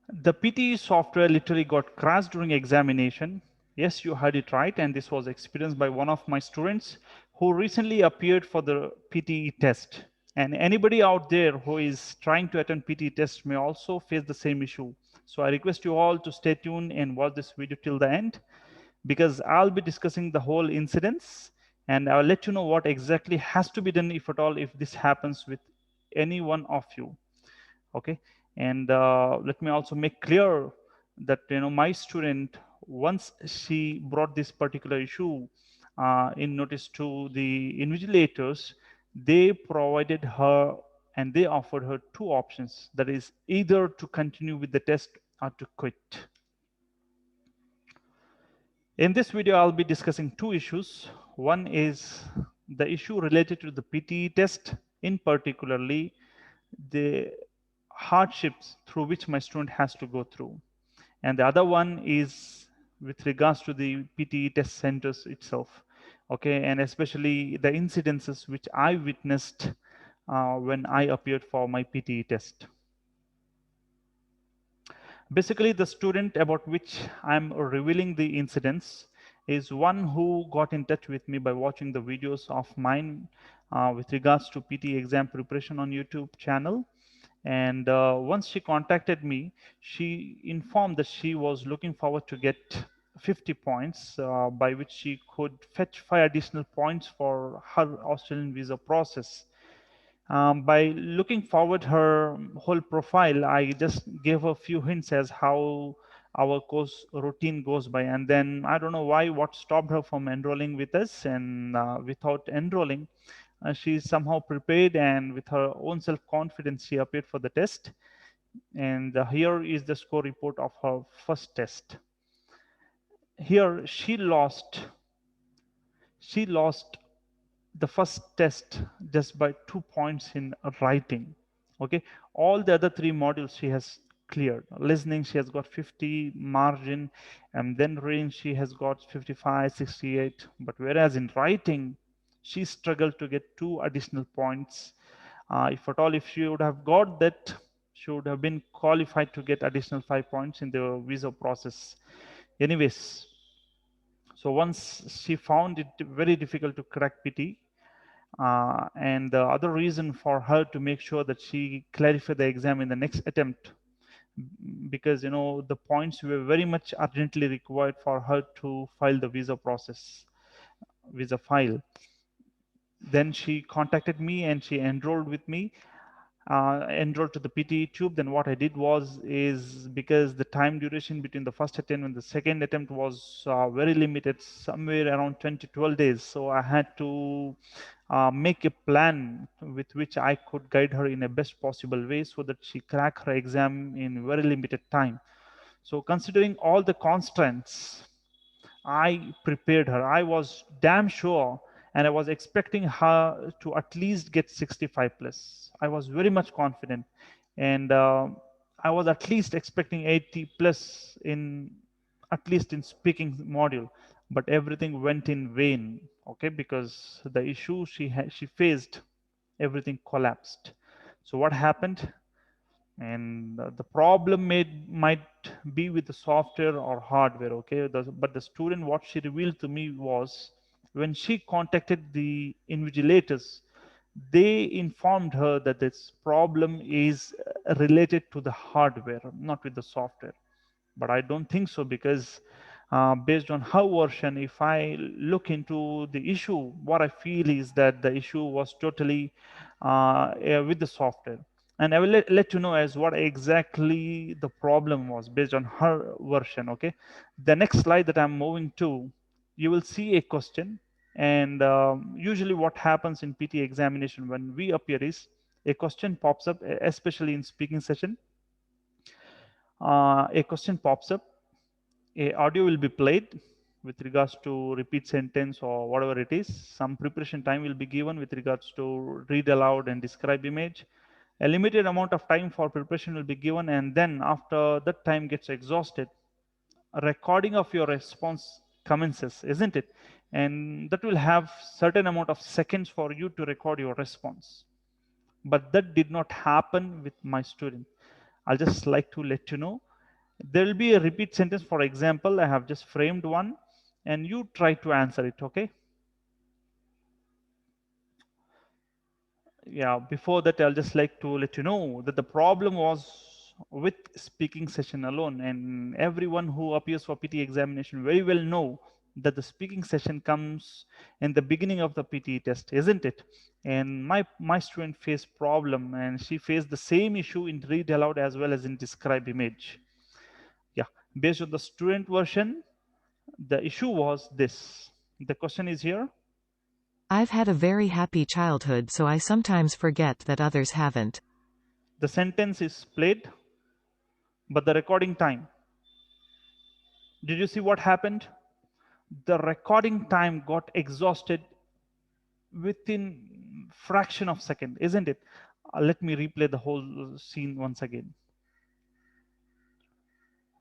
The PTE software literally got crashed during examination. Yes, you heard it right, and this was experienced by one of my students who recently appeared for the PTE test. And anybody out there who is trying to attend PTE test may also face the same issue. So I request you all to stay tuned and watch this video till the end, because I'll be discussing the whole incidents and I'll let you know what exactly has to be done, if at all, if this happens with any one of you. Okay. And let me also make clear that my student, once she brought this particular issue in notice to the invigilators, they provided her and they offered her two options, that is either to continue with the test or to quit. In this video, I'll be discussing two issues. One is the issue related to the PTE test, in particularly the hardships through which my student has to go through. And the other one is with regards to the PTE test centers itself. Okay, and especially the incidences which I witnessed when I appeared for my PTE test. Basically, the student about which I'm revealing the incidents is one who got in touch with me by watching the videos of mine with regards to PT exam preparation on YouTube channel. And once she contacted me, she informed that she was looking forward to get 50 points by which she could fetch 5 additional points for her Australian visa process. By looking forward her whole profile, I just gave a few hints as how our course routine goes by, and then I don't know why what stopped her from enrolling with us. And without enrolling, she somehow prepared, and with her own self-confidence she appeared for the test. And here is the score report of her first test. Here she lost the first test just by 2 points in writing. Okay, all the other 3 modules she has cleared. Listening she has got 50 margin, and then reading she has got 55, 68. But whereas in writing she struggled to get 2 additional points. If at all, if she would have got that, she would have been qualified to get additional 5 points in the visa process. Anyways, so once she found it very difficult to crack PT, and the other reason for her to make sure that she clarified the exam in the next attempt, because the points were very much urgently required for her to file the visa file. Then she contacted me and she enrolled with me, enrolled to the PTE tube. Then what I did was, is because the time duration between the first attempt and the second attempt was very limited, somewhere around 10 to 12 days. So I had to make a plan with which I could guide her in a best possible way so that she crack her exam in very limited time. So considering all the constraints, I prepared her. I was damn sure, and I was expecting her to at least get 65 plus. I was very much confident, and I was at least expecting 80 plus in, at least in speaking module. But everything went in vain. Okay, because the issue she faced, everything collapsed. So what happened? And the problem might be with the software or hardware. Okay, but the student, what she revealed to me was, when she contacted the invigilators, they informed her that this problem is related to the hardware, not with the software. But I don't think so, because based on her version, if I look into the issue, what I feel is that the issue was totally with the software. And I will let you know as what exactly the problem was based on her version. Okay, the next slide that I'm moving to, you will see a question. And usually what happens in PT examination when we appear is, a question pops up, especially in speaking session. A question pops up, a audio will be played with regards to repeat sentence or whatever it is. Some preparation time will be given with regards to read aloud and describe image. A limited amount of time for preparation will be given, and then after that time gets exhausted, a recording of your response commences, isn't it? And that will have certain amount of seconds for you to record your response. But that did not happen with my student. I'll just like to let you know, There will be a repeat sentence. For example, I have just framed one and you try to answer it. Okay. Yeah, before that, I'll just like to let you know that the problem was with speaking session alone, and everyone who appears for PT examination very well know that the speaking session comes in the beginning of the PTE test, isn't it? And my student faced problem, and she faced the same issue in read aloud as well as in describe image. Yeah, based on the student version, the issue was this. The question is here. I've had a very happy childhood, so I sometimes forget that others haven't. The sentence is played, but the recording time. Did you see what happened? The recording time got exhausted within fraction of second, isn't it? Let me replay the whole scene once again.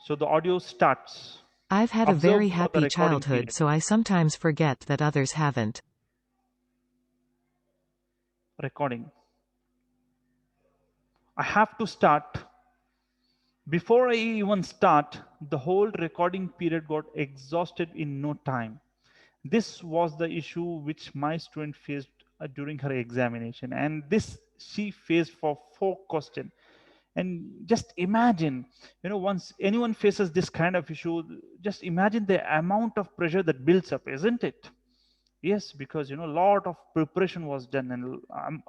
So the audio starts. I've had a Observe very for the happy recording childhood, period. so I sometimes forget that others haven't. Recording. I have to start. Before I even start, the whole recording period got exhausted in no time. This was the issue which my student faced during her examination, and this she faced for 4 questions. And just imagine, once anyone faces this kind of issue, just imagine the amount of pressure that builds up, isn't it? Yes, because a lot of preparation was done, and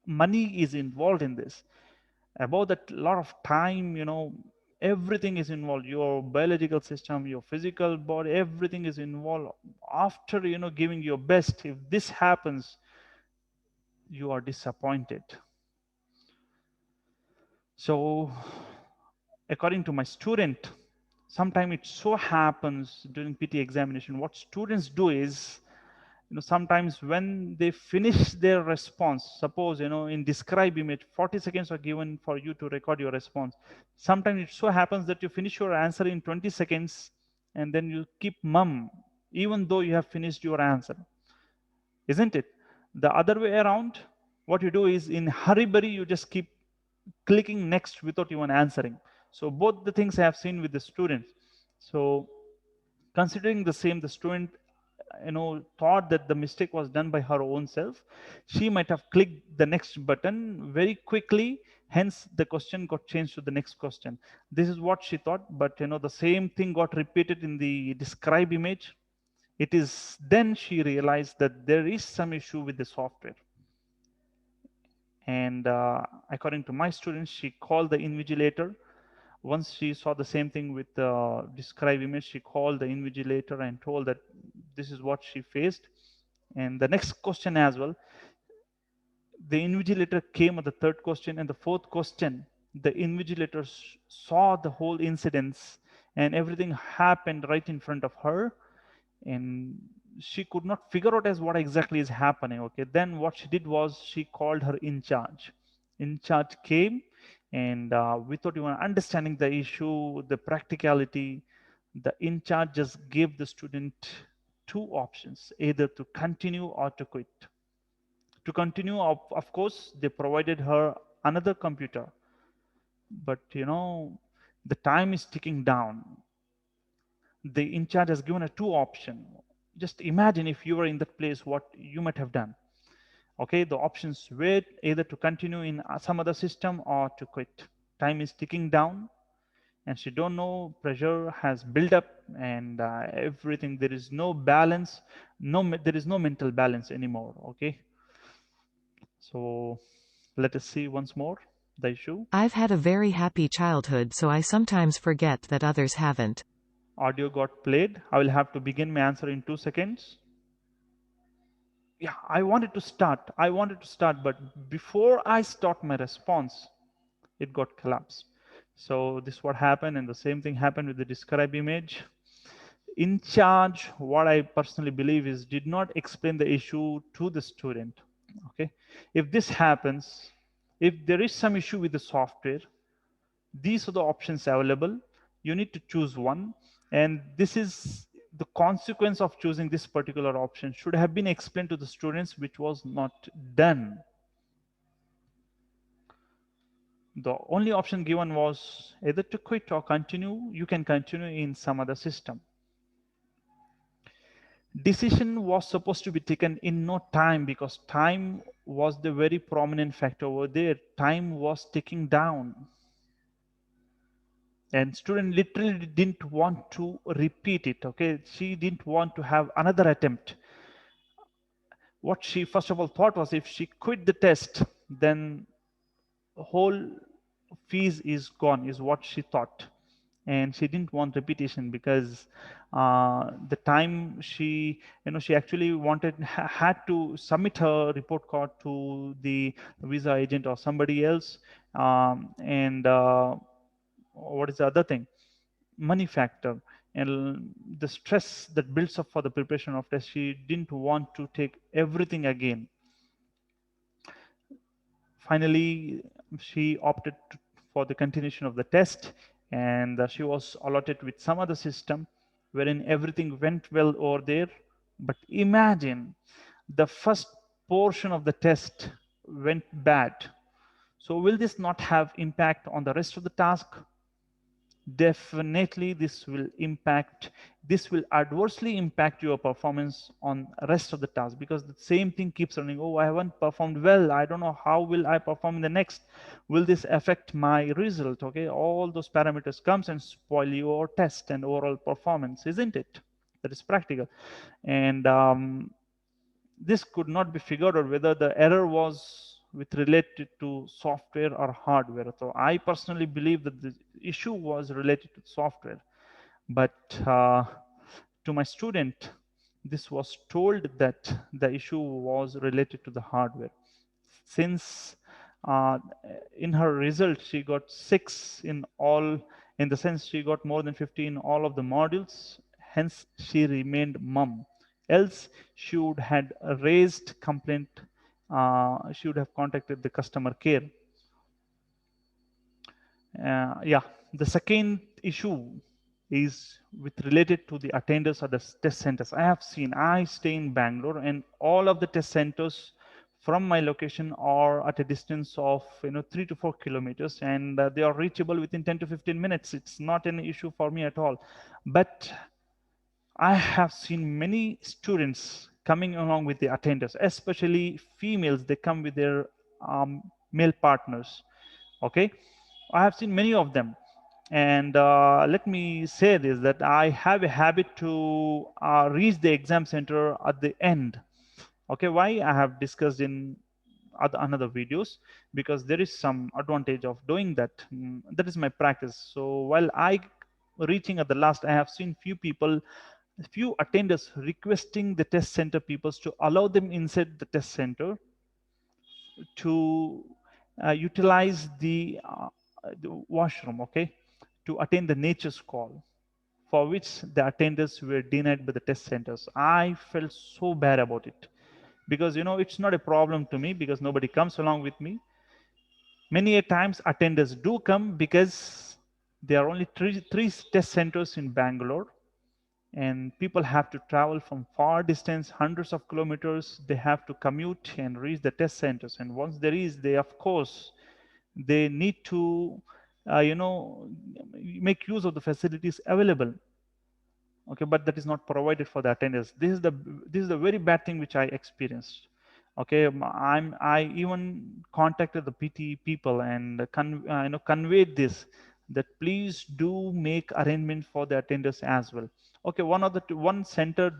money is involved in this. About that, lot of time, everything is involved. Your biological system, your physical body, everything is involved. After giving your best, if this happens, you are disappointed. So according to my student, sometimes it so happens during PT examination, what students do is, sometimes when they finish their response, suppose, in describe image, 40 seconds are given for you to record your response. Sometimes it so happens that you finish your answer in 20 seconds and then you keep mum, even though you have finished your answer, isn't it? The other way around, what you do is in hurry burry, you just keep clicking next without even answering. So both the things I have seen with the students. So considering the same, the student thought that the mistake was done by her own self. She might have clicked the next button very quickly, hence the question got changed to the next question. This is what she thought, but the same thing got repeated in the describe image. It is then she realized that there is some issue with the software. And according to my students, she called the invigilator. Once she saw the same thing with the describe image, she called the invigilator and told that this is what she faced. And the next question as well, the invigilator came at the third question, and the fourth question, the invigilator saw the whole incidents and everything happened right in front of her, and she could not figure out as what exactly is happening. Okay, then what she did was she called her in charge. In charge came, and without even understanding the issue, the practicality, the in charge just gave the student two options, either to continue or to quit. To continue, of course, they provided her another computer, but the time is ticking down. The in charge has given her two options. Just imagine if you were in that place, what you might have done. Okay, the options were either to continue in some other system or to quit. Time is ticking down, and she don't know, pressure has built up, and everything, there is no balance, there is no mental balance anymore. Okay, so let us see once more the issue. I've had a very happy childhood, so I sometimes forget that others haven't. Audio got played. I will have to begin my answer in 2 seconds. Yeah, I wanted to start, but before I start my response, it got collapsed. So this is what happened, and the same thing happened with the describe image. In charge, what I personally believe is, did not explain the issue to the student. Okay, if this happens, if there is some issue with the software, these are the options available. You need to choose one, and this is the consequence of choosing this particular option should have been explained to the students, which was not done. The only option given was either to quit or continue. You can continue in some other system. Decision was supposed to be taken in no time, because time was the very prominent factor over there. Time was ticking down, and student literally didn't want to repeat it. Okay, she didn't want to have another attempt. What she first of all thought was, if she quit the test, then whole fees is gone, is what she thought. And she didn't want repetition, because the time she, she actually had to submit her report card to the visa agent or somebody else. And what is the other thing? Money factor. And the stress that builds up for the preparation of test, she didn't want to take everything again. Finally, she opted for the continuation of the test, and she was allotted with some other system wherein everything went well over there. But imagine, the first portion of the test went bad. So will this not have impact on the rest of the task? Definitely this will adversely impact your performance on rest of the task, because the same thing keeps running. Oh, I haven't performed well, I don't know how will I perform in the next. Will this affect my result? Okay, all those parameters comes and spoil your test and overall performance, isn't it? That is practical. And this could not be figured out whether the error was with related to software or hardware. So I personally believe that the issue was related to software. But to my student, this was told that the issue was related to the hardware. Since uh, in her result she got 6 in all, in the sense she got more than 50 in all of the modules, hence she remained mum. Else she would had raised complaint, she would have contacted the customer care. Yeah, the second issue is with related to the attenders at the test centers. I stay in Bangalore, and all of the test centers from my location are at a distance of 3 to 4 kilometers, and they are reachable within 10 to 15 minutes. It's not an issue for me at all. But I have seen many students coming along with the attenders, especially females. They come with their male partners. Okay, I have seen many of them. And let me say this, that I have a habit to reach the exam center at the end. Okay, why? I have discussed in another videos, because there is some advantage of doing that. That is my practice. So while I reaching at the last, I have seen few attenders requesting the test center peoples to allow them inside the test center to utilize the washroom, okay, to attend the nature's call, for which the attenders were denied by the test centers. I felt so bad about it, because it's not a problem to me, because nobody comes along with me. Many a times attenders do come, because there are only three test centers in Bangalore, and people have to travel from far distance, hundreds of kilometers. They have to commute and reach the test centers, and once there is, they of course they need to uh, you know make use of the facilities available. Okay, but that is not provided for the attenders. This is the very bad thing which I experienced. Okay, I even contacted the PTE people and conveyed this, that please do make arrangement for the attenders as well. Okay, one center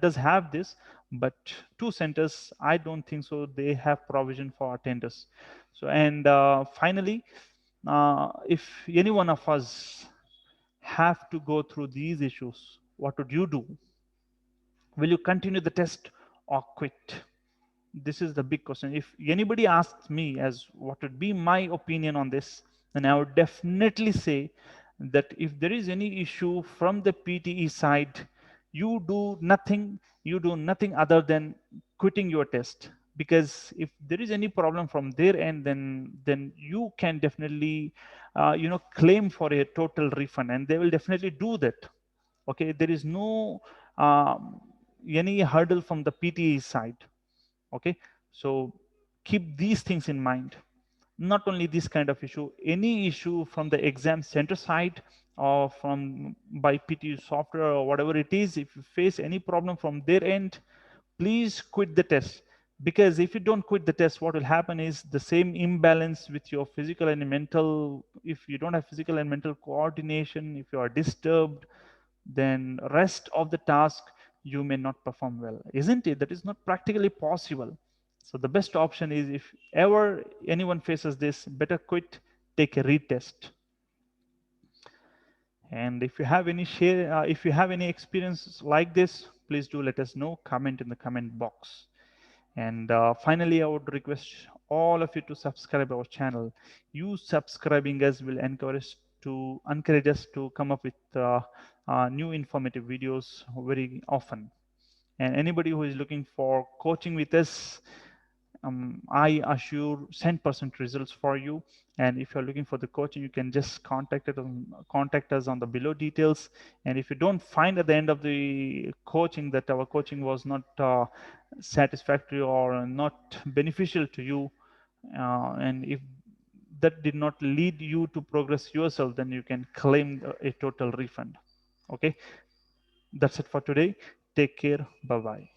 does have this, but two centers I don't think so they have provision for attenders. So, and finally, if any one of us have to go through these issues, what would you do? Will you continue the test or quit? This is the big question. If anybody asks me as what would be my opinion on this, then I would definitely say that if there is any issue from the PTE side, you do nothing other than quitting your test. Because if there is any problem from their end, then you can definitely claim for a total refund, and they will definitely do that. Okay, there is no um, any hurdle from the PTE side. Okay, so keep these things in mind. Not only this kind of issue, any issue from the exam center side or from by PTE software or whatever it is, if you face any problem from their end, please quit the test. Because if you don't quit the test, what will happen is the same imbalance with your physical and mental. If you don't have physical and mental coordination, if you are disturbed, then rest of the task you may not perform well, isn't it? That is not practically possible. So the best option is, if ever anyone faces this, better quit, take a retest. And if you have any if you have any experiences like this, please do let us know, comment in the comment box. And finally, I would request all of you to subscribe our channel. You subscribing us will encourage us to come up with new informative videos very often. And anybody who is looking for coaching with us, I assure 100% results for you. And if you're looking for the coaching, you can just contact us on the below details. And if you don't find at the end of the coaching that our coaching was not satisfactory or not beneficial to you, and if that did not lead you to progress yourself, then you can claim a total refund. Okay, that's it for today. Take care. Bye bye.